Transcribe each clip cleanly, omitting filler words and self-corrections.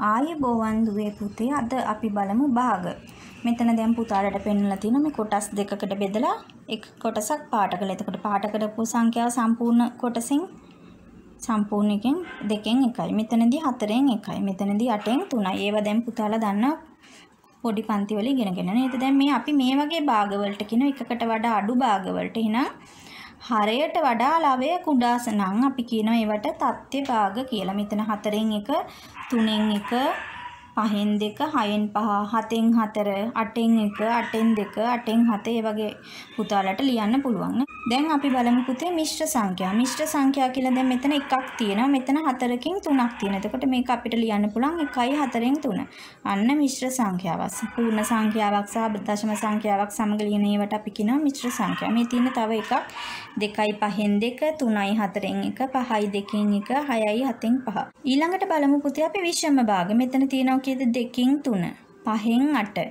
ආයුබෝවන් දුවේ පුතේ අද අපි බලමු භාග. මෙතන දැන් පුතාලට පෙන්නලා තියෙනවා මේ කොටස් දෙකකට බෙදලා එක කොටසක් පාට කළා. එතකොට පාට කරපු සංඛ්‍යාව සම්පූර්ණ කොටසෙන් සම්පූර්ණ එකෙන් දෙකෙන් එකයි. මෙතනදී 4න් එකයි. මෙතනදී 8න් 3යි. ඒවා දැන් පුතාලා දන්නා පොඩි පන්ති වල ඉගෙනගෙන නේද? දැන් මේ අපි මේ වගේ භාග වලට කියන එකකට වඩා අඩු භාග වලට එහෙනම් හරයට වඩා ලවය කුඩාස නම් අපි කියනවා ඒවට තත්ත්‍ය භාග කියලා. මෙතන 4න් 1, 3න් 1, 5න් 2, 6න් 5, 7න් 4, 8න් 1, 8න් 2, 8න් 7 ඒ වගේ පුතාලට ලියන්න පුළුවන්. දැන් අපි බලමු පුතේ මිශ්‍ර සංඛ්‍යා. මිශ්‍ර සංඛ්‍යා කියලා දැන් මෙතන එකක් තියෙනවා. මෙතන 4කින් 3ක් තියෙනවා. එතකොට මේක අපිට ලියන්න පුළුවන් 1යි 4න් 3. අන්න මිශ්‍ර සංඛ්‍යාවක්. පූර්ණ සංඛ්‍යාවක් සහ දශම සංඛ්‍යාවක් සමග ලියන ඒවට අපි කියනවා මිශ්‍ර සංඛ්‍යා. මේ තියෙන තව එකක් 2යි 5න් 2, 3යි 4න් 1, 5යි 2න් 1, 6යි 7න් 5. ඊළඟට බලමු පුතේ අපි විෂම භාග. මෙතන තියෙනවා කීයද 2න් 3, 5න් 8,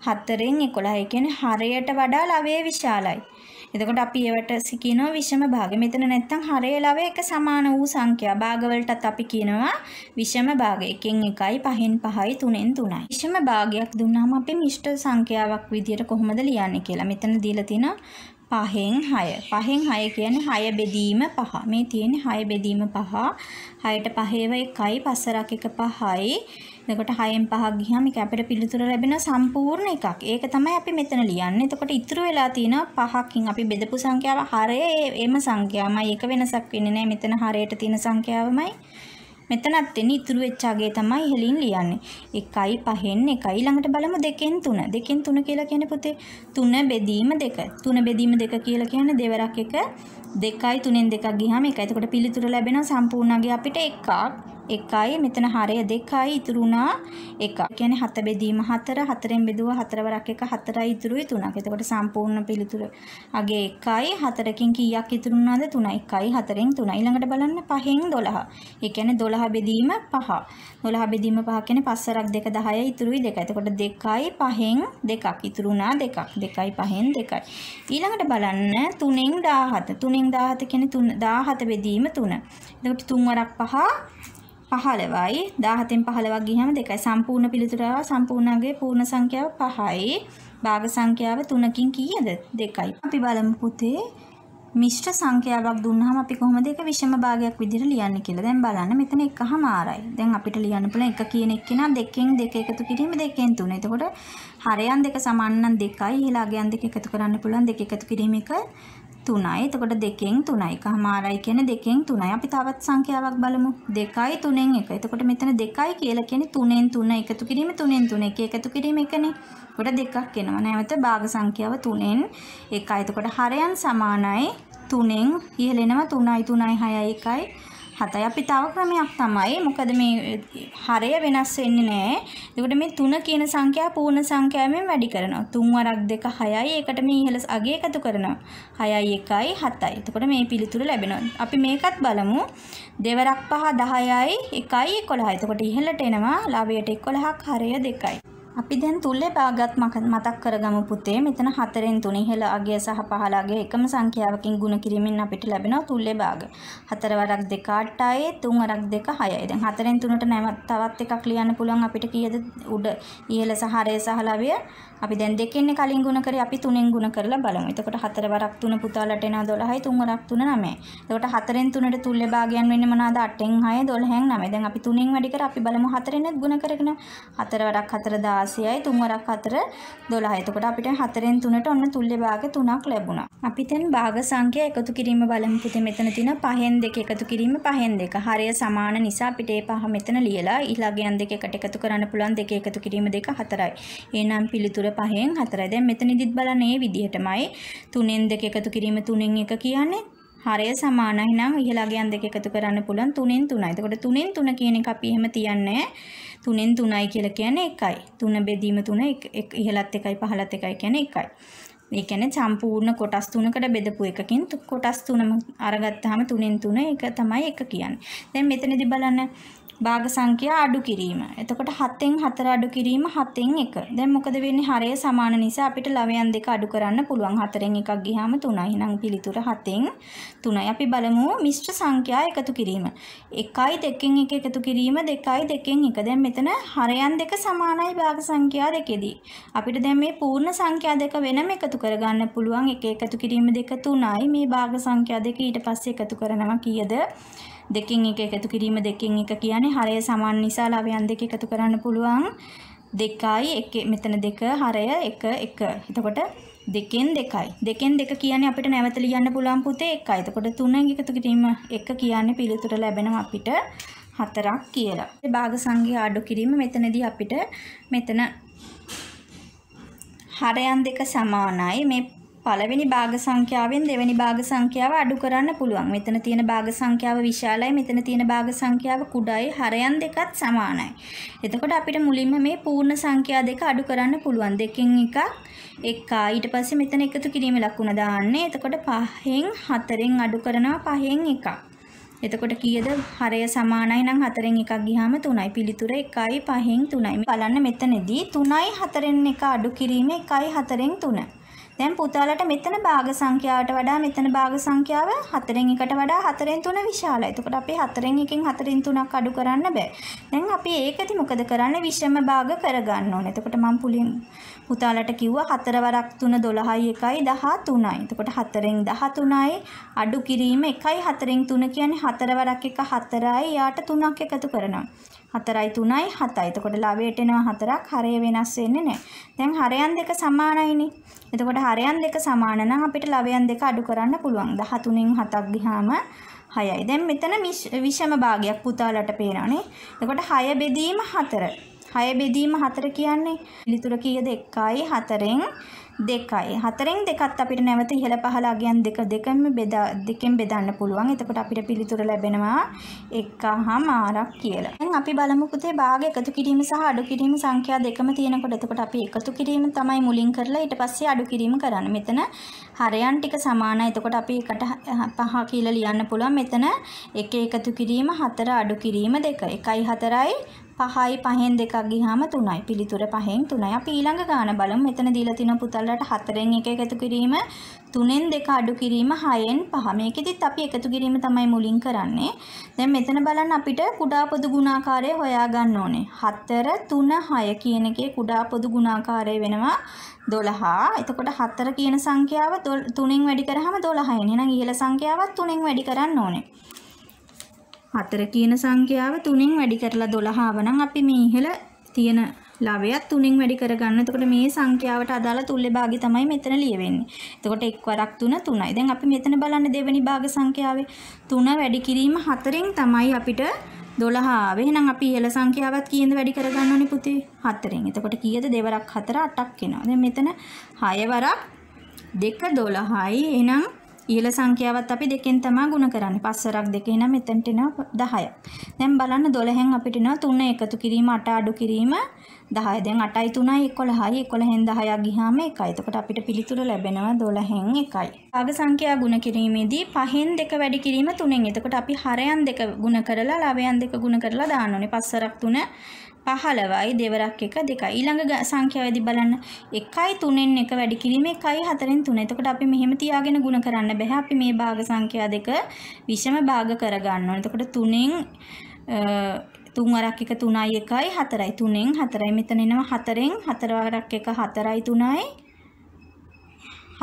4න් 11. ඒ කියන්නේ හරයට වඩා ලවය විශාලයි. එතකොට අපි ඒවට කියනවා විෂම භාග. මෙතන නැත්තම් හරය ලවය එක සමාන වූ සංඛ්‍යා භාගවලටත් අපි කියනවා විෂම භාග. 1න් 1යි 5න් 5යි 3න් 3යි. විෂම භාගයක් දුන්නාම අපි මිශ්‍ර සංඛ්‍යාවක් විදියට කොහොමද ලියන්නේ කියලා. මෙතන දීලා තිනවා 5න් 6. 5න් 6 කියන්නේ 6 බෙදීම 5. මේ තියෙන්නේ 6 බෙදීම 5. 6ට 5ව 1යි පස්සරක් 1 5යි. එතකොට 6න් 5ක් ගියාම මේක අපිට පිළිතුර ලැබෙන සම්පූර්ණ එකක්. ඒක තමයි අපි මෙතන ලියන්නේ. එතකොට ඉතුරු වෙලා තියෙනවා 5කින් අපි බෙදපු සංඛ්‍යාව හරය එම සංඛ්‍යාවමයි. ඒක වෙනසක් වෙන්නේ නැහැ. මෙතන හරයට තියෙන සංඛ්‍යාවමයි. මෙතනත් තියෙන ඉතුරු වෙච්ච අගේ තමයි ඉහළින් ලියන්නේ. 1යි 5න් 1යි. ඊළඟට බලමු 2න් 3. 2න් 3 කියලා කියන්නේ පුතේ 3 බෙදීම 2. 3 බෙදීම 2 කියලා කියන්නේ දෙවරක් 1 2යි 3න් 2ක් ගියාම 1යි. එතකොට පිළිතුර ලැබෙනවා සම්පූර්ණ අගේ අපිට 1ක්. 1යි මෙතන හරය 2යි ඉතුරු වුණා 1ක්. කියන්නේ 7 බෙදීම 4 4න් බෙදුවා 4 වරක් 1 4යි ඉතුරුයි 3ක්. එතකොට සම්පූර්ණ පිළිතුර අගේ 1යි 4කින් කීයක් ඉතුරු වුණාද 3යි. 1යි 4න් 3යි. ඊළඟට බලන්න 5න් 12. ඒ කියන්නේ 12 බෙදීම 5. 12 බෙදීම 5 කියන්නේ 5 වරක් 2 10යි ඉතුරුයි 2යි. එතකොට 2යි 5න් 2ක් ඉතුරු වුණා 2ක්. 2යි 5න් 2යි. ඊළඟට බලන්න 3න් 17. 3න් 17 කියන්නේ 17 බෙදීම 3. එතකොට 3 වරක් 5 15යි 17න් 15ක් ගියහම 2යි. සම්පූර්ණ පිළිතුර සම්පූර්ණගේ පූර්ණ සංඛ්‍යාව 5යි. භාග සංඛ්‍යාව 3කින් කීයද 2යි. අපි බලමු පුතේ මිශ්‍ර සංඛ්‍යාවක් දුන්නාම අපි කොහොමද ඒක විෂම භාගයක් විදිහට ලියන්නේ කියලා. දැන් බලන්න මෙතන එකමාරයි. දැන් අපිට ලියන්න පුළුවන් එක කියන එක්කෙනා දෙකෙන් දෙක එකතු කිරීම 2න් 3. එතකොට හරයන් දෙක සමාන නම් 2යි. ඊළඟ අගයන් දෙක එකතු කරන්න පුළුවන් දෙක එකතු කිරීම 3යි. එතකොට 2න් 3යි. එකමාරයි කියන්නේ 2න් 3යි. අපි තවත් සංඛ්‍යාවක් බලමු. 2යි 3න් 1. එතකොට මෙතන 2යි කියලා කියන්නේ 3න් 3 එකතු කිරීම 3න් 3 එක එකතු කිරීම 1නේ. එතකොට දෙකක් එනවා. නැවත භාග සංඛ්‍යාව 3න් 1යි. එතකොට හරයන් සමානයි 3න් ඉහළෙනවා 3යි 3යි 6යි 1යි 7යි. අපි තව ක්‍රමයක් තමයි. මොකද මේ හරය වෙනස් වෙන්නේ නැහැ. එතකොට මේ 3 කියන සංඛ්‍යාව පූර්ණ සංඛ්‍යාවෙන් වැඩි කරනවා. 3 වරක් 2 6යි. ඒකට මේ ඉහළ අගේ එකතු කරනවා. 6යි 1යි 7යි. එතකොට මේ පිළිතුර ලැබෙනවා. අපි මේකත් බලමු. දෙවරක් 5 10යි 1යි 11යි. එතකොට ඉහළට එනවා ලවයට 11ක් හරය 2යි. අපි දැන් තුල්ලේ භාගات මතක් කරගමු පුතේ. මෙතන 4න් 3 ඉහළ අගය සහ පහළ අගය එකම සංඛ්‍යාවකින් ගුණ කිරීමෙන් අපිට ලැබෙනවා තුල්ලේ භාග. 4 වරක් 2 8යි 3 වරක් 2 6යි. දැන් 4න් 3ට තවත් එකක් ලියන්න පුළුවන් අපිට කීයද උඩ ඉහළ සහ හරය සහ ලවය. අපි දැන් දෙකෙන් කලින් ගුණ කරේ අපි 3න් ගුණ කරලා බලමු. එතකොට 4 වරක් 3 පුතාලට එනවා 12යි 3 වරක් 3 9යි. එතකොට 4න් 3ට තුල්ලේ භාගයන් වෙන්නේ මොනවාද 8න් 6 12න් 9. දැන් අපි 3න් වැඩි කර අපි බලමු 4ෙන් ගුණ කරගෙන 4 වරක් 4 16යි 3 වරක් 4 12යි. එතකොට අපිට 4න් 3ට ඔන්න තුල්ලේ භාග 3ක් ලැබුණා. අපි දැන් භාග සංඛ්‍යා එකතු කිරීම බලමු පුතේ. මෙතන තියෙන 5න් 2 එකතු කිරීම 5න් 2. හරය සමාන නිසා අපිට මේ 5 මෙතන ලියලා ඊළඟයන් දෙක එකට එකතු කරන්න පුළුවන් 2 එකතු කිරීම 2 4යි. එහෙනම් පිළිතුර 5න් 4යි. දැන් මෙතනදිත් බලන්න මේ විදිහටමයි 3න් 2 එකතු කිරීම 3න් 1 කියන්නේ හරය සමානයි නම් ඉහළගයන් දෙක එකතු කරන්න පුළුවන් 3න් 3යි. එතකොට 3න් 3 කියන එක අපි එහෙම තියන්නේ 3න් 3යි කියලා කියන්නේ 1යි. 3 බෙදීම 3 ඉහළත් 1යි පහළත් 1යි කියන්නේ 1යි. ඒ කියන්නේ සම්පූර්ණ කොටස් 3කට බෙදපු එකකින් කොටස් 3ම අරගත්තාම 3න් 3 එක තමයි 1 කියන්නේ. දැන් මෙතනදී බලන්න භාග සංඛ්‍යා අඩු කිරීම. එතකොට 7න් 4 අඩු කිරීම 7න් 1. දැන් මොකද වෙන්නේ? හරය සමාන නිසා අපිට ලවයන් දෙක අඩු කරන්න පුළුවන්. 4න් 1ක් ගියාම 3යි. එහෙනම් පිළිතුර 7න් 3යි. අපි බලමු මිශ්‍ර සංඛ්‍යා එකතු කිරීම. 1යි 2න් 1 එකතු කිරීම 2යි 2න් 1. දැන් මෙතන හරයන් දෙක සමානයි භාග සංඛ්‍යා දෙකෙදී. අපිට දැන් මේ පූර්ණ සංඛ්‍යා දෙක වෙනම එකතු කරගන්න පුළුවන්. 1 එකතු කිරීම 2 3යි. මේ භාග සංඛ්‍යා දෙක ඊට පස්සේ එකතු කරනවා කීයද? 2න් 1 එකතු කිරීම 2න් 1 කියන්නේ හරය සමාන නිසා ලවයන් දෙක එකතු කරන්න පුළුවන් 2යි 1 මෙතන 2 හරය 1 1. එතකොට 2න් 2යි. 2න් 2 කියන්නේ අපිට නැවත ලියන්න පුළුවන් පුතේ 1යි. එතකොට 3න් එකතු කිරීම 1 කියන්නේ පිළිතුර ලැබෙනවා අපිට 4ක් කියලා. ඒ භාග සංඛ්‍යා අඩු කිරීම මෙතනදී අපිට මෙතන හරයන් දෙක සමානයි. මේ පළවෙනි භාග සංඛ්‍යාවෙන් දෙවෙනි භාග සංඛ්‍යාව අඩු කරන්න පුළුවන්. මෙතන තියෙන භාග සංඛ්‍යාව විශාලයි, මෙතන තියෙන භාග සංඛ්‍යාව කුඩායි. හරයන් දෙකත් සමානයි. එතකොට අපිට මුලින්ම මේ පූර්ණ සංඛ්‍යා දෙක අඩු කරන්න පුළුවන්. 2න් 1ක් 1යි. ඊට පස්සේ මෙතන එකතු කිරීම ලකුණ දාන්නේ. එතකොට 5න් 4න් අඩු කරනවා 5න් 1ක්. එතකොට කීයද? හරය සමානයි නම් 4න් 1ක් ගියාම 3යි. පිළිතුර 1යි 5න් 3යි. බලන්න මෙතනදී 3යි 4න් 1 අඩු කිරීම 1යි 4න් 3. දැන් පුතාලට මෙතන භාග සංඛ්‍යාවට වඩා මෙතන භාග සංඛ්‍යාව 4න් 1ට වඩා 4න් 3 විශාලයි. එතකොට අපි 4න් 1න් 4න් 3ක් අඩු කරන්න බෑ. දැන් අපි ඒකදී මොකද කරන්නේ? විෂම භාග කරගන්න ඕනේ. එතකොට මම පුතාලට කිව්වා 4 වරක් 3 12යි 1යි 13යි. එතකොට 4න් 13යි අඩු කිරීම 1යි 4න් 3 කියන්නේ 4 වරක් 1 4යි. යාට 3ක් එකතු කරනවා. 4යි 3යි 7යි. එතකොට ලවයට එනවා 4ක්. හරය වෙනස් වෙන්නේ නැහැ. දැන් හරයන් දෙක සමානයිනේ. එතකොට හරයන් දෙක සමාන නම් අපිට ලවයන් දෙක අඩු කරන්න පුළුවන්. 13න් 7ක් ගියාම 6යි. දැන් මෙතන විෂම භාගයක් පුතාලට පේනවානේ. එතකොට 6 බෙදීම 4. 6 බෙදීම 4 කියන්නේ පිළිතුර කීයද? 1යි 4න් 2යි. 4න් 2ත් අපිට නැවත ඉහළ පහළ අගයන් දෙකෙන් බෙදන්න පුළුවන්. එතකොට අපිට පිළිතුර ලැබෙනවා 1/4ක් කියලා. දැන් අපි බලමු පුතේ භාග එකතු කිරීම සහ අඩු කිරීම සංඛ්‍යා දෙකම තියෙනකොට එතකොට අපි එකතු කිරීම තමයි මුලින් කරලා ඊට පස්සේ අඩු කිරීම කරන්න. මෙතන හරයන් ටික සමානයි. එතකොට අපි 1/5 කියලා ලියන්න පුළුවන්. මෙතන 1 එකතු කිරීම 4 අඩු කිරීම 2. 1යි 4යි 5යි 5න් 2ක් ගියාම 3යි. පිළිතුර 5න් 3යි. අපි ඊළඟ ගාන බලමු. මෙතන දීලා තියෙන පුතල්ලට 4න් 1 එකතු කිරීම 3න් 2 අඩු කිරීම 6න් 5. මේකෙදිත් අපි එකතු කිරීම තමයි මුලින් කරන්නේ. දැන් මෙතන බලන්න අපිට කුඩා පොදු ගුණාකාරය හොයා ගන්න ඕනේ. 4 3 6 කියන එකේ කුඩා පොදු ගුණාකාරය වෙනවා 12. එතකොට 4 කියන සංඛ්‍යාව 3න් වැඩි කරාම 12යි. එහෙනම් ඉහළ සංඛ්‍යාවත් 3න් වැඩි කරන්න ඕනේ. 4 කියන සංඛ්‍යාව 3න් වැඩි කරලා 12 ආවනම් අපි මේ ඉහළ තියෙන ලවයත් 3න් වැඩි කරගන්න. එතකොට මේ සංඛ්‍යාවට අදාළ තුල්‍ය භාගය තමයි මෙතන ලියවෙන්නේ. එතකොට 1 වරක් 3 3යි. දැන් අපි මෙතන බලන්න දෙවෙනි භාග සංඛ්‍යාවේ 3 වැඩි කිරීම 4න් තමයි අපිට 12 ආවේ. එහෙනම් අපි ඉහළ සංඛ්‍යාවත් කීයද වැඩි කරගන්න ඕනේ පුතේ? 4න්. එතකොට කීයද? 2 වරක් 4 8ක් එනවා. දැන් මෙතන 6 වරක් 2 12යි. එහෙනම් ඉහළ සංඛ්‍යාවත් අපි 2න් තමයි ගුණ කරන්නේ. 5 වරක් 2 එහෙනම් මෙතනට එනවා 10ක්. දැන් බලන්න 12න් අපිට එනවා 3 එකතු කිරීම 8 අඩු කිරීම 10. දැන් 8යි 3යි 11යි 11න් 10ක් ගියාම 1යි. එතකොට අපිට පිළිතුර ලැබෙනවා 12න් 1යි. භාග සංඛ්‍යා ගුණ කිරීමේදී 5න් 2 වැඩි කිරීම 3න්. එතකොට අපි හරයන් 2 ගුණ කරලා ලවයන් 2 ගුණ කරලා දාන්න ඕනේ. 5 වරක් 3 15යි දෙවරක් 1 2යි. ඊළඟ සංඛ්‍යාවේදී බලන්න 1යි 3න් 1 වැඩි කිරීම 1යි 4න් 3. එතකොට අපි මෙහෙම තියාගෙන ගුණ කරන්න බෑ. අපි මේ භාග සංඛ්‍යා දෙක විෂම භාග කරගන්න ඕනේ. එතකොට 3න් 3 වරක් 1 3යි 1යි 4යි 3න් 4යි. මෙතන එනවා 4න් 4 වරක් 1 4යි 3යි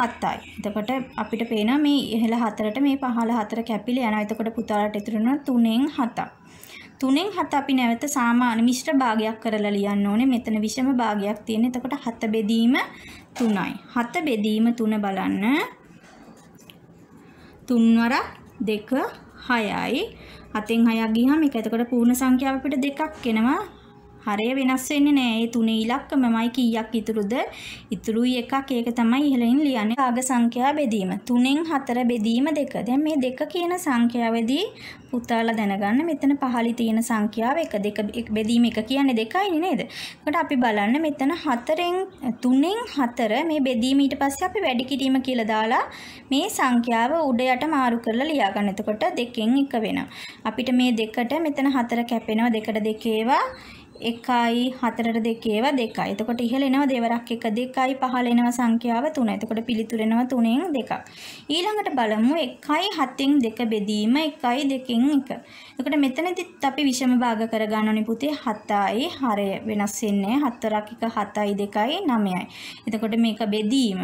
7යි. එතකොට අපිට පේනවා මේ ඉහළ 4ට මේ පහළ 4 කැපිලා යනවා. එතකොට පුතාලට ඉතුරු වෙනවා 3න් 7ක්. 3න් 7 අපි නැවත සාමාන්‍ය මිශ්‍ර භාගයක් කරලා ලියන්න ඕනේ. මෙතන විෂම භාගයක් තියෙන. එතකොට 7 බෙදීම 3යි. 7 බෙදීම 3 බලන්න. 3 වරක් 2 6යි. 7න් 6ක් ගියාම මේක එතකොට පූර්ණ සංඛ්‍යාව අපිට 2ක් එනවා. හරය වෙනස් වෙන්නේ නෑ. ඒ තුනේ ඉලක්කමයි කීයක් ඉතුරුද? ඉතුරුයි එකක්. ඒක තමයි ඉහළින් ලියන්නේ. භාග සංඛ්‍යා බෙදීම. 3න් 4 බෙදීම 2. දැන් මේ 2 කියන සංඛ්‍යාවේදී පුතාලා දැනගන්න මෙතන පහළි තියෙන සංඛ්‍යාව 1 2 බෙදීම 1 කියන්නේ 2යිනේ නේද? එතකොට අපි බලන්න මෙතන 4න් 3න් 4 මේ බෙදීම ඊට පස්සේ අපි වැඩි කිරීම කියලා දාලා මේ සංඛ්‍යාව උඩ යට මාරු කරලා ලියා ගන්න. එතකොට 2න් 1 වෙනවා. අපිට මේ 2ට මෙතන 4 කැපෙනවා. 2ට 2 ඒවා 1යි 4ට 2 ඒවා 2යි. එතකොට ඉහළ එනවා දෙවරක් 1 2යි පහළ එනවා සංඛ්‍යාව 3යි. එතකොට පිළිතුර එනවා 3න් 2ක්. ඊළඟට බලමු 1යි 7න් 2 බෙදීම 1යි 2න් 1. එතකොට මෙතනදිත් අපි විෂම භාග කරගන්න ඕනේ පුතේ 7යි හරය වෙනස් වෙන්නේ 4ක් 1 7යි 2යි 9යි. එතකොට මේක බෙදීම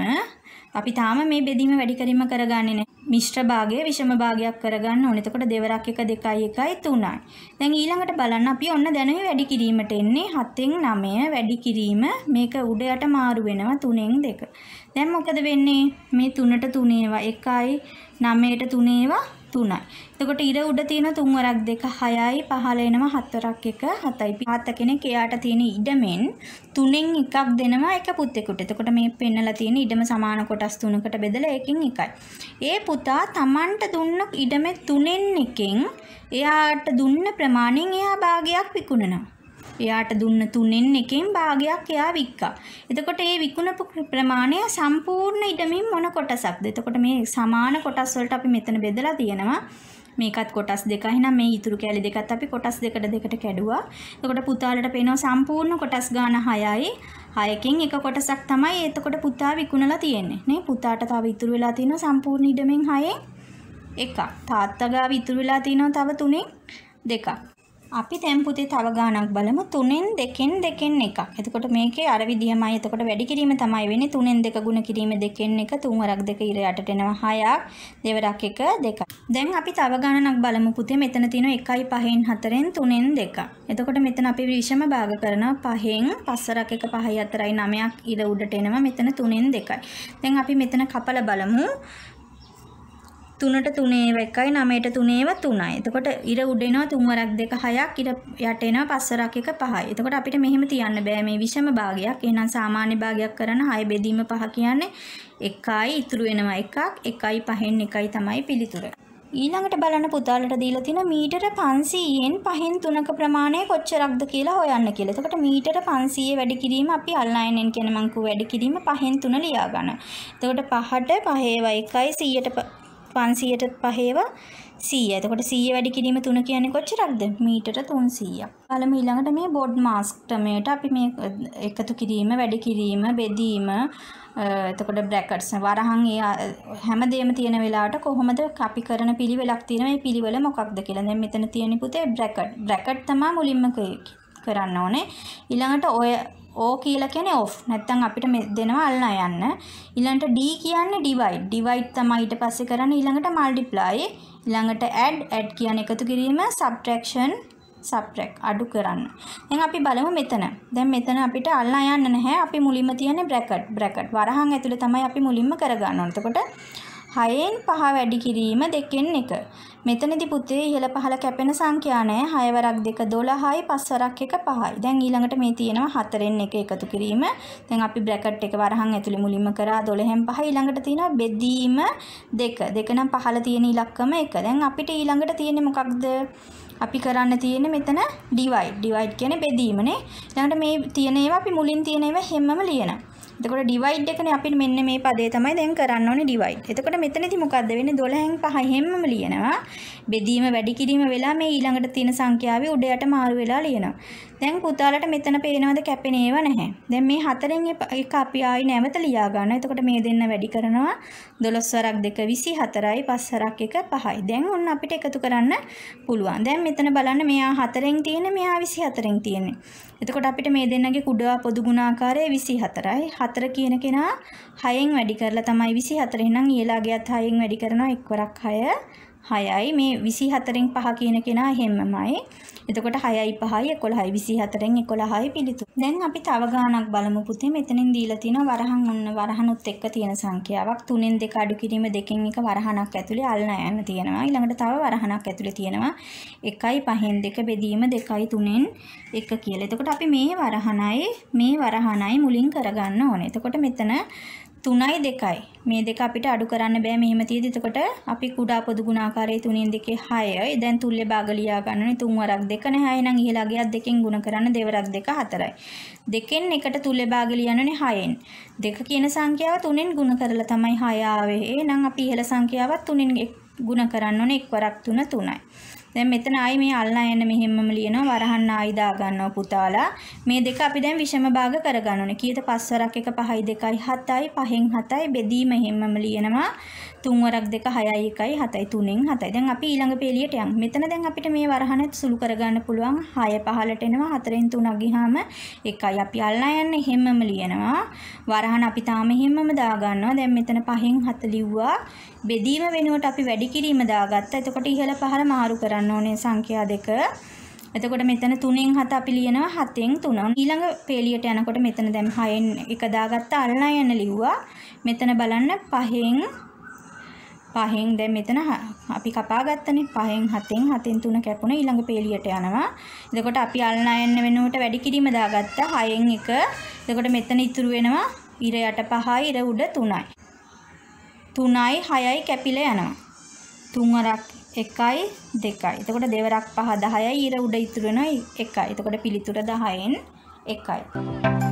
අපි තාම මේ බෙදීම වැඩි කිරීම කරගන්නේ නැහැ. මිශ්‍ර භාගය විෂම භාගයක් කරගන්න ඕනේ. එතකොට දෙවරක් 1 2යි 1යි 3යි. දැන් ඊළඟට බලන්න අපි ඔන්න දැනුයි වැඩි කිරීමට එන්නේ 7න් 9 වැඩි කිරීම මේක උඩ යට මාරු වෙනවා 3න් 2. දැන් මොකද වෙන්නේ? මේ 3ට 3 ඒවා 1යි 9ට 3 ඒවා 3යි. එතකොට ඉර උඩ තියෙන 3 වරක් 2 6යි පහළ එනවා 4 වරක් 1 7යි. පාත කෙනෙක් එයාට තියෙන ඉඩමෙන් 3න් එකක් දෙනවා එක පුතෙකුට. එතකොට මේ පෙන්නලා තියෙන ඉඩම සමාන කොටස් 3කට බෙදලා එකකින් එකයි. ඒ පුතා Tamanට දුන්න ඉඩමේ 3න් එකෙන් එයාට දුන්න ප්‍රමාණයෙන් එයා භාගයක් විකුණනවා. එයාට දුන්න 3න් එකෙන් භාගයක් එයා වික්කා. එතකොට ඒ විකුණපු ප්‍රමාණය සම්පූර්ණ ඉඩමින් මොන කොටසක්ද? එතකොට මේ සමාන කොටස් වලට අපි මෙතන බෙදලා තියෙනවා. මේකත් කොටස් දෙකයි නම් මේ ඉතුරු කැලි දෙකත් අපි කොටස් දෙකට කැඩුවා. එතකොට පුතාලට පේනවා සම්පූර්ණ කොටස් ගාන 6යි. 6කින් එක කොටසක් තමයි එතකොට පුතා විකුණලා තියෙන්නේ. නේ පුතාට තව ඉතුරු වෙලා තියෙනවා සම්පූර්ණ ඉඩමෙන් 6න් එකක්. තාත්තා ගාව ඉතුරු වෙලා තියෙනවා තව 3න් දෙකක්. අපි දැන් පුතේ තව ගානක් බලමු 3න් 2න් 2න් එකක්. එතකොට මේකේ අර විදිහමයි. එතකොට වැඩි කිරීම තමයි වෙන්නේ 3න් 2 ගුණ කිරීම 2න් 1 3 වරක් 2 ඉර යටට එනවා 6ක් දෙවරක් 1 2ක්. දැන් අපි තව ගානක් බලමු පුතේ. මෙතන තියෙනවා 1යි 5න් 4න් 3න් 2ක්. එතකොට මෙතන අපි විෂම භාග කරනවා 5න් 5 වරක් 1 5යි 4යි 9ක් ඉර උඩට එනවා මෙතන 3න් 2යි. දැන් අපි මෙතන කපලා බලමු 3ට 3 ඒවා 1යි 9ට 3 ඒවා 3යි. එතකොට ඉර උඩ එනවා 3 වරක් 2 6ක් ඉර යට එනවා 5 වරක් 1 5යි. එතකොට අපිට මෙහෙම තියන්න බෑ මේ විෂම භාගයක්. එහෙනම් සාමාන්‍ය භාගයක් කරන 6 බෙදීම 5 කියන්නේ 1යි ඉතුරු වෙනවා 1ක් 1යි 5න් 1යි තමයි පිළිතුර. ඊළඟට බලන්න පුතාලට දීලා තියෙන මීටර 500න් 5න් 3ක ප්‍රමාණය කොච්චරක්ද කියලා හොයන්න කියලා. එතකොට මීටර 500 වැඩි කිරීම අපි අල්ලායනෙන් කියන මං වැඩි කිරීම 5න් 3 ලියා ගන්න. එතකොට 5ට 5 ඒවා 1යි 100ට 500ට 5 ඒවා 100. එතකොට 100 වැඩි කිරීම 3 කියන්නේ කොච්චරක්ද? මීටර 300ක්. බලමු ඊළඟට මේ බොඩ් මාස් ක්‍රමයට අපි මේ එකතු කිරීම, වැඩි කිරීම, බෙදීම, එතකොට බ්‍රැකට්ස් වරහන් ඒ හැමදේම තියෙන වෙලාවට කොහොමද අපි කරන පිළිවෙලක් තියෙන මේ පිළිවෙල මොකක්ද කියලා. දැන් මෙතන තියෙන පුතේ බ්‍රැකට් තමයි මුලින්ම කරන්න ඕනේ. ඊළඟට ඔය O කියලා කියන්නේ off. නැත්තම් අපිට දෙනවා අල්ලා යන්න. ඊළඟට D කියන්නේ divide තමයි ඊට පස්සේ කරන්නේ. ඊළඟට multiply. ඊළඟට add කියන්නේ එකතු කිරීම, subtraction subtract අඩු කරන්න. දැන් අපි බලමු මෙතන. දැන් මෙතන අපිට අල්ලා යන්න නැහැ. අපි මුලින්ම තියන්නේ bracket. වරහන් ඇතුලේ තමයි අපි මුලින්ම කරගන්න ඕනේ. එතකොට 6න් 5 වැඩි කිරීම 2න් 1. මෙතනදී පුතේ ඉහළ පහළ කැපෙන සංඛ්‍යා නෑ. 6 වරක් 2 12යි 5 වරක් 1 5යි. දැන් ඊළඟට මේ තියෙනවා 4න් 1 එකතු කිරීම. දැන් අපි බ්‍රැකට් එක වරහන් ඇතුලේ මුලින්ම කරා 12න් 5. ඊළඟට තියෙනවා බෙදීම 2. 2 නම් පහළ තියෙන ඉලක්කම 1. දැන් අපිට ඊළඟට තියෙන්නේ මොකක්ද? අපි කරන්න තියෙන්නේ මෙතන divide කියන්නේ බෙදීමනේ. ඊළඟට මේ තියෙන ඒවා අපි මුලින් තියෙන ඒවා හැමම ලියනවා. එතකොට divide එකනේ අපිට මෙන්න මේ පදේ තමයි දැන් කරන්න ඕනේ divide. එතකොට මෙතනදී මොකද්ද වෙන්නේ 12න් 5 හැමම ලියනවා. බෙදීම වැඩි කිරීම වෙලා මේ ඊළඟට තියෙන සංඛ්‍යාවේ උඩ යට මාරු වෙලා ලියනවා. දැන් පුතාලට මෙතන පේනවද කැපෙන ඒවා නැහැ. දැන් මේ 4න් එක අපි ආයි නැවත ලියා ගන්න. එතකොට මේ දෙන්න වැඩි කරනවා 12 වරක් 2 24යි 5 වරක් 1 5යි. දැන් ඔන්න අපිට එකතු කරන්න පුළුවන්. දැන් මෙතන බලන්න මෙයා 4න් තියෙන්නේ මෙයා 24න් තියෙන්නේ. එතකොට අපිට මේ දෙන්නගේ කුඩා පොදු ගුණාකාරය 24යි. 4 කියන කෙනා 6න් වැඩි කරලා තමයි 24. එහෙනම් ඊළාගයත් 6න් වැඩි කරනවා 1 වරක් 6 6යි මේ 24න් 5 කියන කෙනා හැමමයි. එතකොට 6යි 5යි 11යි 24න් 11යි පිළිතුර. දැන් අපි තව ගානක් බලමු පුතේ. මෙතනින් දීලා තියෙනවා වරහන් ඔන්න වරහනුත් එක්ක තියෙන සංඛ්‍යාවක්. 3න් 2 අඩු කිරීම 2න් 1 වරහනක් ඇතුලේ අල්ලා යන්න තියෙනවා. ඊළඟට තව වරහනක් ඇතුලේ තියෙනවා 1යි 5න් 2 බෙදීම 2යි 3න් 1 කියලා. එතකොට අපි මේ වරහනයි මුලින් කරගන්න ඕනේ. එතකොට මෙතන 3යි 2යි. මේ දෙක අපිට අඩු කරන්න බෑ මෙහෙම තියෙදි. එතකොට අපි කුඩා පොදු ගුණාකාරයේ 3න් 2 6යි. දැන් තුල්ලේ භාග ලියා ගන්න ඕනේ. 3 වරක් 2 නේ 6 නම් ඉහළ අගයක් 2කින් ගුණ කරන්න දෙවරක් 2 4යි. 2කින් 1ට තුල්ලේ භාග ලියන්නේ 6න්. 2 කියන සංඛ්‍යාව 3න් ගුණ කරලා තමයි 6 ආවේ. එහෙනම් අපි ඉහළ සංඛ්‍යාවත් 3න් ගුණ කරන්න ඕනේ. 1 වරක් 3 3යි. දැන් මෙතන ආයි මේ අල්ලා යන මෙහෙමම ලියනවා වරහන් ආයි දා ගන්නවා පුතාලා. මේ දෙක අපි දැන් විෂම භාග කරගන්න ඕනේ. කීයද 5 වරක් 1 5යි 2යි 7යි 5න් 7යි බෙදීම හැමම ලියනවා 3 වරක් 2 6යි 1යි 7යි 3න් 7යි. දැන් අපි ඊළඟ පේලියට යමු. මෙතන දැන් අපිට මේ වරහන සුළු කරගන්න පුළුවන් 6 15ට එනවා 4න් 3ක් ගියාම 1යි. අපි අල්ලා යන්නේ හැමම ලියනවා. වරහන අපි තාම හැමම දා ගන්නවා. දැන් මෙතන 5න් 7 ලිව්වා. බෙදීම වෙනුවට අපි වැඩි කිරීම දාගත්තා. එතකොට ඉහළ පහළ මාරු කරන්න ඕනේ සංඛ්‍යා දෙක. එතකොට මෙතන 3න් 7 අපි ලියනවා 7න් 3. ඊළඟ පේලියට යනකොට මෙතන දැන් 6න් 1 දාගත්තා අල්ලා යන්න ලිව්වා. මෙතන බලන්න 5න් දැන් මෙතන අපි කපා ගත්තනේ 5න් 7න් 7න් 3 කැපුණා. ඊළඟ පේලියට යනවා. එතකොට අපි අල්ලා යන්න වෙනුවට වැඩි කිරීම දාගත්තා 6න් 1. එතකොට මෙතන ඉතුරු වෙනවා ඉර යට 5යි ඉර උඩ 3යි. 3යි 6යි කැපිලා යනවා. 3 වරක් 1යි 2යි. එතකොට දෙවරක් 5 10යි ඉර උඩ ඉතුරු වෙනවා 1යි. එතකොට පිළිතුර 10න් 1යි.